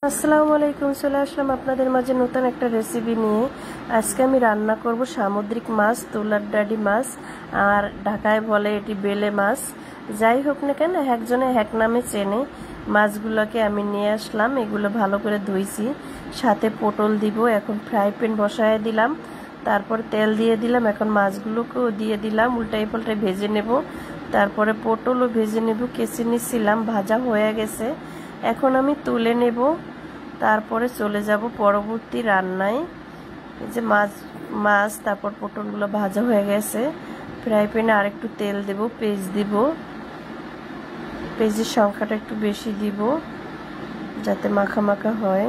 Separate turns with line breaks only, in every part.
আসসালামু আলাইকুম। চলে আসলাম আপনাদের মাঝে নতুন একটা রেসিপি নিয়ে। আজকে আমি রান্না করব সামুদ্রিক মাছ, তুলার ডাঁড়ি মাছ, আর ঢাকায় বলে এটি বেলে মাছ। যাই হোক না কেন, একজনে এক নামে চেনে। মাছগুলোকে আমি নিয়ে আসলাম, এগুলো ভালো করে ধুইছি। সাথে পটল দিব। এখন ফ্রাই প্যান বসায় দিলাম, তারপর তেল দিয়ে দিলাম। এখন মাছগুলোকেও দিয়ে দিলাম, উল্টাই পাল্টাই ভেজে নেব। তারপরে পটলও ভেজে নেব। কেচে নিচ্ছিলাম, ভাজা হয়ে গেছে। এখন আমি তুলে নেব, তারপরে চলে যাব পরবর্তী রান্নায়। এই যে মাছ তারপর পটলগুলো ভাজা হয়ে গেছে। ফ্রাই প্যানে আরেকটু তেল দেব, পেঁয়াজ দিব। পেঁয়াজের সংখ্যাটা একটু বেশি দিব যাতে মাখা মাখা হয়।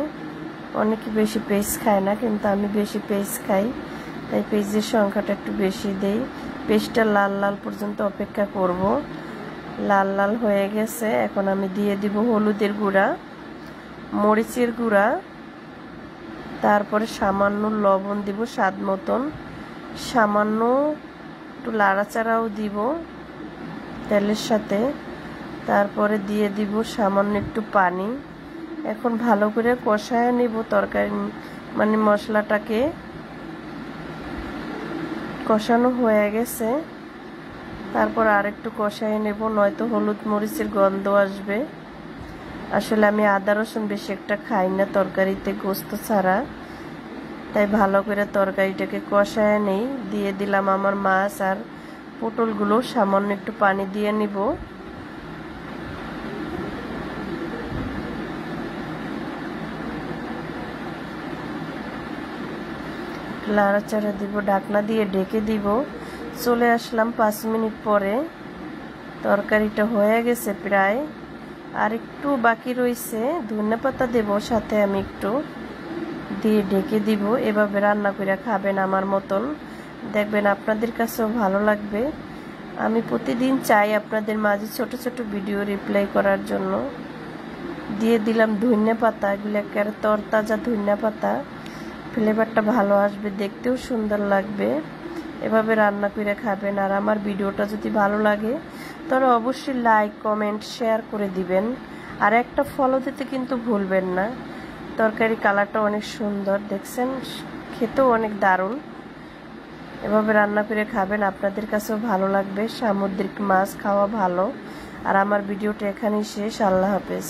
অনেকে বেশি পেঁয়াজ খায় না, কিন্তু আমি বেশি পেঁয়াজ খাই, তাই পেঁয়াজের সংখ্যাটা একটু বেশি দেই। পেঁয়াজটা লাল লাল পর্যন্ত অপেক্ষা করব। লাল লাল হয়ে গেছে। এখন আমি দিয়ে দিব হলুদের গুঁড়া, মরিচের গুঁড়া, তারপরে সামান্য লবণ দিব স্বাদ মতন। সামান্য একটু লাড়াচাড়াও দিব তেলের সাথে। তারপরে দিয়ে দিব সামান্য একটু পানি। এখন ভালো করে কষায় নিব তরকারি, মানে মশলাটাকে। কষানো হয়ে গেছে, তারপর আরেকটু কষায় নেব, নয়তো হলুদ মরিচের গন্ধ আসবে। আসলে আমি আদা রসুন বেশি একটা খাই না তরকারিতে গোস্ত ছাড়া, তাই ভালো করে তরকারিটাকে কষায় নেই। দিয়ে দিলাম আমার মাছ আর পটলগুলো, সামান্য একটু পানি দিয়ে নিব। লাড়াচাড়া দিব, ঢাকনা দিয়ে ঢেকে দিব। চলে আসলাম 5 মিনিট পরে। তরকারিটা হয়ে গেছে প্রায়, আর একটু বাকি রয়েছে। ধনেপাতা দেব সাথে, আমি একটু দিয়ে ঢেকে দিব। এভাবে রান্না করে খাবেন আমার মতন, দেখবেন আপনাদের কাছেও ভালো লাগবে। আমি প্রতিদিন চাই আপনাদের মাঝে ছোট ছোট ভিডিও রিপ্লাই করার জন্য। দিয়ে দিলাম ধনেপাতা, এগুলো একেবারে তরতাজা ধনেপাতা, ফ্লেভারটা ভালো আসবে, দেখতেও সুন্দর লাগবে। এভাবে রান্না করে খাবেন। আর আমার ভিডিওটা যদি ভালো লাগে তাহলে অবশ্যই লাইক, কমেন্ট, শেয়ার করে দিবেন। আর একটা ফলো দিতে কিন্তু ভুলবেন না। তরকারি কালারটা অনেক সুন্দর, দেখছেন, খেতেও অনেক দারুণ। এভাবে রান্না করে খাবেন, আপনাদের কাছেও ভালো লাগবে। সামুদ্রিক মাছ খাওয়া ভালো। আর আমার ভিডিওটা এখানেই শেষ। আল্লাহ হাফেজ।